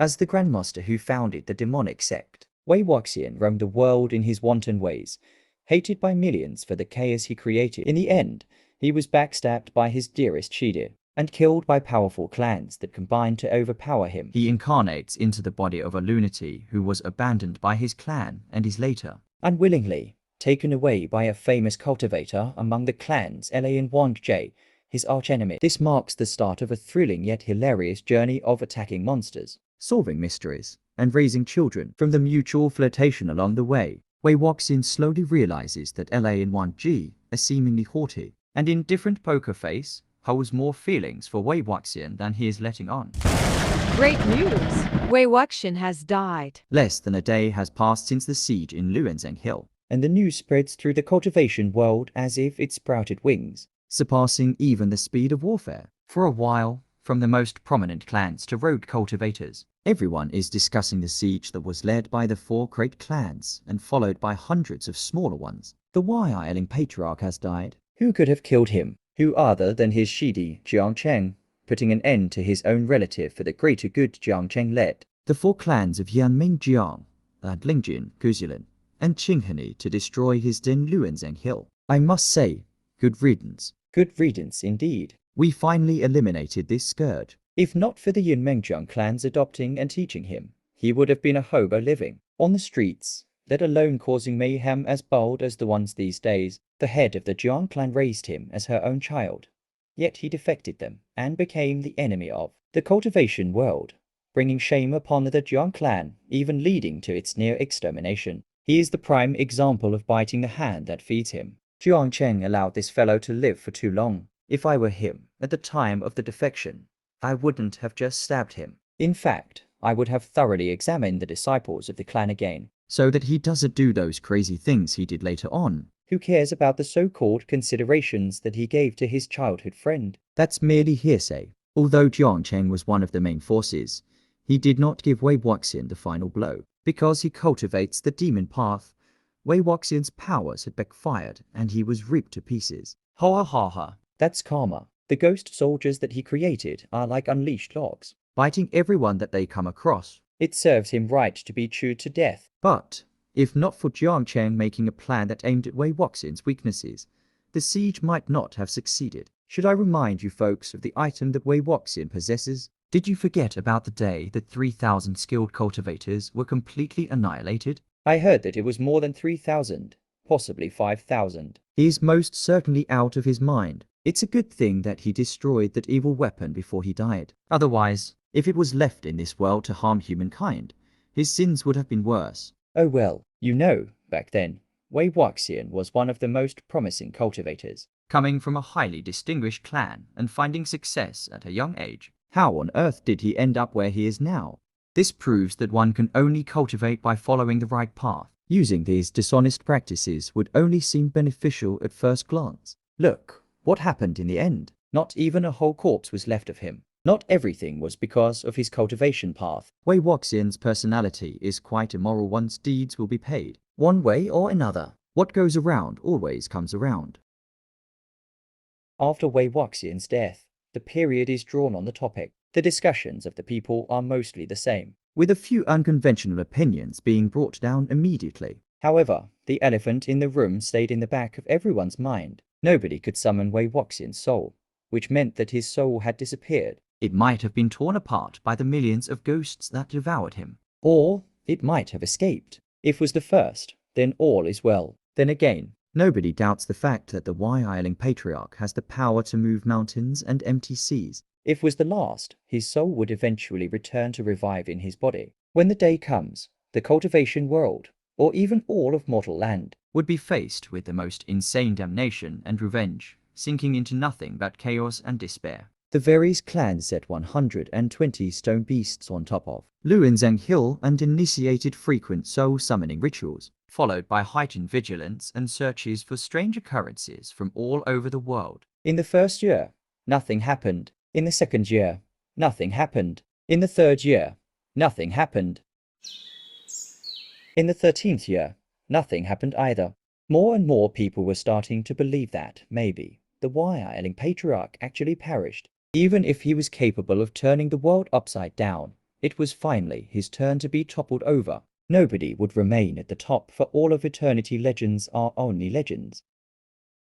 As the Grandmaster who founded the demonic sect, Wei Wuxian roamed the world in his wanton ways, hated by millions for the chaos he created. In the end, he was backstabbed by his dearest Shide, and killed by powerful clans that combined to overpower him. He incarnates into the body of a lunatic who was abandoned by his clan and is later, unwillingly, taken away by a famous cultivator among the clans La and Wang Jie, his archenemy. This marks the start of a thrilling yet hilarious journey of attacking monsters, solving mysteries, and raising children. From the mutual flirtation along the way, Wei Wuxian slowly realizes that La and Wang Jie are seemingly haughty, and in different poker face, holds more feelings for Wei Wuxian than he is letting on. Great news! Wei Wuxian has died. Less than a day has passed since the siege in Luanzheng Hill, and the news spreads through the cultivation world as if it sprouted wings, surpassing even the speed of warfare. For a while, from the most prominent clans to rogue cultivators, everyone is discussing the siege that was led by the 4 great clans and followed by hundreds of smaller ones. The Wailing Patriarch has died. Who could have killed him? Who other than his Shidi, Jiangcheng, putting an end to his own relative for the greater good Jiangcheng led the 4 clans of Yanming Jiang, Lingjin, Guzilin, and Qinghani to destroy his den Luanzheng Hill. I must say, good riddance. Good riddance indeed. We finally eliminated this scourge. If not for the Yunmengjiang clans adopting and teaching him, he would have been a hobo living on the streets, let alone causing mayhem as bold as the ones these days. The head of the Jiang clan raised him as her own child, yet he defected them and became the enemy of the cultivation world, bringing shame upon the Jiang clan, even leading to its near extermination. He is the prime example of biting the hand that feeds him. Jiangcheng allowed this fellow to live for too long. If I were him, at the time of the defection, I wouldn't have just stabbed him. In fact, I would have thoroughly examined the disciples of the clan again, so that he doesn't do those crazy things he did later on. Who cares about the so-called considerations that he gave to his childhood friend? That's merely hearsay. Although Jiangcheng was one of the main forces, he did not give Wei Wuxian the final blow. Because he cultivates the demon path, Wei Wuxian's powers had backfired and he was ripped to pieces. Ha ha ha ha. That's karma. The ghost soldiers that he created are like unleashed logs, biting everyone that they come across. It serves him right to be chewed to death. But if not for Jiangcheng making a plan that aimed at Wei Wuxian's weaknesses, the siege might not have succeeded. Should I remind you folks of the item that Wei Wuxian possesses? Did you forget about the day that 3,000 skilled cultivators were completely annihilated? I heard that it was more than 3,000, possibly 5,000. He is most certainly out of his mind. It's a good thing that he destroyed that evil weapon before he died. Otherwise, if it was left in this world to harm humankind, his sins would have been worse. Oh well, you know, back then, Wei Wuxian was one of the most promising cultivators, coming from a highly distinguished clan and finding success at a young age. How on earth did he end up where he is now? This proves that one can only cultivate by following the right path. Using these dishonest practices would only seem beneficial at first glance. Look, what happened in the end? Not even a whole corpse was left of him. Not everything was because of his cultivation path. Wei Wuxian's personality is quite immoral. One's deeds will be paid, one way or another. What goes around always comes around. After Wei Wuxian's death, the period is drawn on the topic. The discussions of the people are mostly the same, with a few unconventional opinions being brought down immediately. However, the elephant in the room stayed in the back of everyone's mind. Nobody could summon Wei Wuxian's soul, which meant that his soul had disappeared. It might have been torn apart by the millions of ghosts that devoured him. Or it might have escaped. If it was the first, then all is well. Then again, nobody doubts the fact that the Wailing Patriarch has the power to move mountains and empty seas. If it was the last, his soul would eventually return to revive in his body. When the day comes, the cultivation world, or even all of mortal land, would be faced with the most insane damnation and revenge, sinking into nothing but chaos and despair. The various clans set 120 stone beasts on top of Luanzheng Hill and initiated frequent soul-summoning rituals, followed by heightened vigilance and searches for strange occurrences from all over the world. In the first year, nothing happened. In the second year, nothing happened. In the third year, nothing happened. In the 13th year, nothing happened either. More and more people were starting to believe that, maybe, the Wailing Patriarch actually perished. Even if he was capable of turning the world upside down, It was finally his turn to be toppled over. Nobody would remain at the top for all of eternity. Legends are only legends.